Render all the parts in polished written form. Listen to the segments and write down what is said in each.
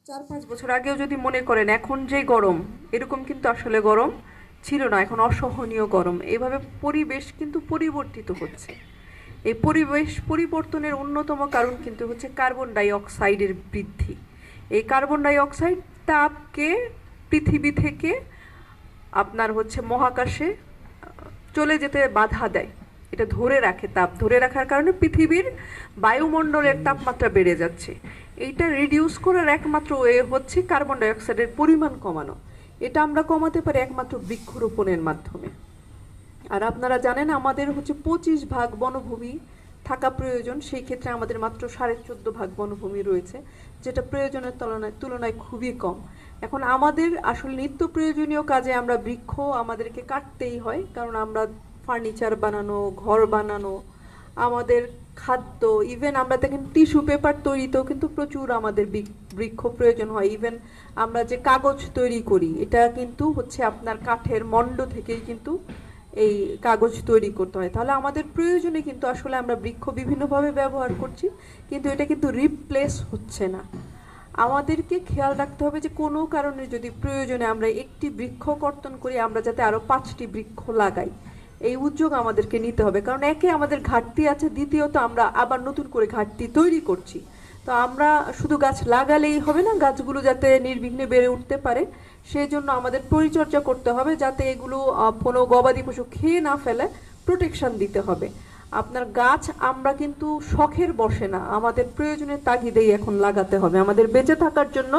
4-5 বছর আগেও যদি মনে করেন এখন যে গরম, এরকম কিন্তু আসলে গরম ছিল না, এখন অসহনীয় গরম। এইভাবে পরিবেশ কিন্তু পরিবর্তিত হচ্ছে। এই পরিবেশ পরিবর্তনের অন্যতম কারণ কিন্তু হচ্ছে কার্বন ডাই অক্সাইডের বৃদ্ধি। এই কার্বন ডাই অক্সাইড তাপকে পৃথিবী থেকে আপনার হচ্ছে মহাকাশে চলে যেতে বাধা দেয়। এটা ধরে রাখে, তাপ ধরে রাখার কারণে পৃথিবীর বায়ুমণ্ডলের তাপমাত্রা বেড়ে যাচ্ছে। এইটা রিডিউস করার একমাত্র ওয়ে হচ্ছে কার্বন ডাইঅক্সাইডের পরিমাণ কমানো। এটা আমরা কমাতে পারি একমাত্র বৃক্ষরোপণের মাধ্যমে। আর আপনারা জানেন আমাদের হচ্ছে 25 ভাগ বনভূমি থাকা প্রয়োজন, সেই ক্ষেত্রে আমাদের মাত্র 14.5 ভাগ বনভূমি রয়েছে, যেটা প্রয়োজনের তুলনায় খুবই কম। এখন আমাদের আসলে নিত্য প্রয়োজনীয় কাজে আমরা বৃক্ষ আমাদেরকে কাটতেই হয়, কারণ আমরা ফার্নিচার বানানো, ঘর বানানো, আমাদের খাদ্য, ইভেন আমরা দেখেন টিস্যু পেপার তৈরিতেও কিন্তু প্রচুর আমাদের বৃক্ষ প্রয়োজন হয়। ইভেন আমরা যে কাগজ তৈরি করি, এটা কিন্তু হচ্ছে আপনার কাঠের মণ্ড থেকেই কিন্তু এই কাগজ তৈরি করতে হয়। তাহলে আমাদের প্রয়োজনে কিন্তু আসলে আমরা বৃক্ষ বিভিন্নভাবে ব্যবহার করছি, কিন্তু এটা কিন্তু রিপ্লেস হচ্ছে না। আমাদেরকে খেয়াল রাখতে হবে যে কোনো কারণে যদি প্রয়োজনে আমরা একটি বৃক্ষ কর্তন করি, আমরা যাতে আরও 5টি বৃক্ষ লাগাই, এই উদ্যোগ আমাদেরকে নিতে হবে। কারণ একে আমাদের ঘাটতি আছে, দ্বিতীয়ত আমরা আবার নতুন করে ঘাটতি তৈরি করছি। তো আমরা শুধু গাছ লাগালেই হবে না, গাছগুলো যাতে নির্বিঘ্নে বেড়ে উঠতে পারে সেই জন্য আমাদের পরিচর্যা করতে হবে, যাতে এগুলো কোনো গবাদি পশু খেয়ে না ফেলে প্রোটেকশন দিতে হবে। আপনার গাছ আমরা কিন্তু শখের বসে না, আমাদের প্রয়োজনের তাগিদেই এখন লাগাতে হবে। আমাদের বেঁচে থাকার জন্য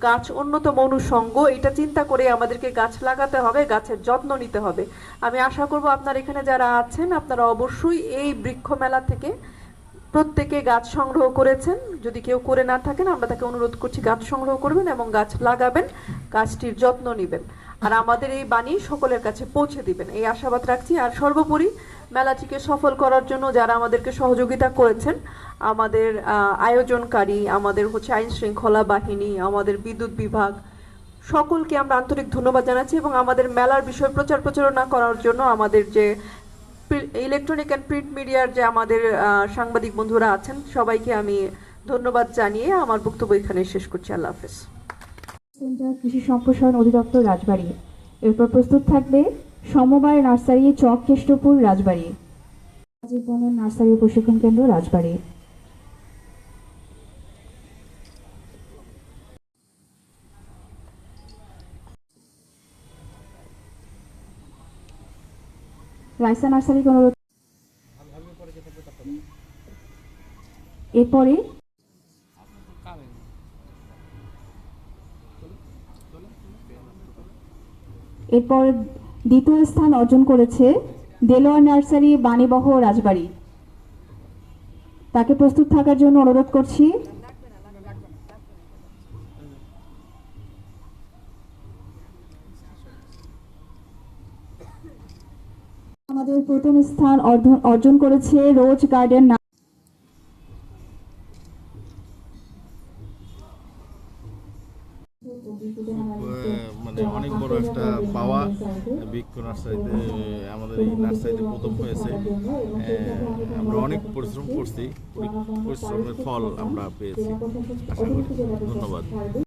গাছ অন্যতম অনুষঙ্গ, এটা চিন্তা করে আমাদেরকে গাছ লাগাতে হবে, গাছের যত্ন নিতে হবে। আমি আশা করব আপনার এখানে যারা আছেন আপনারা অবশ্যই এই বৃক্ষ মেলা থেকে প্রত্যেকে গাছ সংগ্রহ করেছেন। যদি কেউ করে না থাকেন আমরা তাকে অনুরোধ করছি গাছ সংগ্রহ করবেন এবং গাছ লাগাবেন, গাছটির যত্ন নেবেন, আর আমাদের এই বাণী সকলের কাছে পৌঁছে দিবেন, এই আশাবাদ রাখছি। আর সর্বোপরি মেলাটিকে সফল করার জন্য যারা আমাদেরকে সহযোগিতা করেছেন, আমাদের আয়োজনকারী, আমাদের হচ্ছে আইন শৃঙ্খলা বাহিনী, আমাদের বিদ্যুৎ বিভাগ, সকলকে আমরা আন্তরিক ধন্যবাদ জানাচ্ছি। এবং আমাদের মেলার বিষয়ে প্রচার প্রচারণা করার জন্য আমাদের যে ইলেকট্রনিক অ্যান্ড প্রিন্ট মিডিয়ার যে আমাদের সাংবাদিক বন্ধুরা আছেন, সবাইকে আমি ধন্যবাদ জানিয়ে আমার বক্তব্য এখানে শেষ করছি। আল্লাহ হাফেজ। কৃষি সম্প্রসারণ অধিদপ্তর রাজবাড়ী। এরপর প্রস্তুত থাকবে সমবায় নার্সারি চক কেষ্টপুর রাজবাড়ী, নার্সারি প্রশিক্ষণ কেন্দ্র রাজবাড়ী। রাইসা নার্সারিকে অনুরোধ। এরপরে দ্বিতীয় স্থান অর্জন করেছে দেলোয়ার নার্সারি বাণীবহ রাজবাড়ী, তাকে প্রস্তুত থাকার জন্য অনুরোধ করছি। আমাদের প্রথম স্থান অর্জন করেছে রোজ গার্ডেন। মানে অনেক বড় একটা পাওয়া বৃক্ষ নার্সারিতে, আমাদের এই নার্সারিতে প্রথম হয়েছে। আমরা অনেক পরিশ্রম করছি, পরিশ্রমের ফল আমরা পেয়েছি আশা করি। ধন্যবাদ।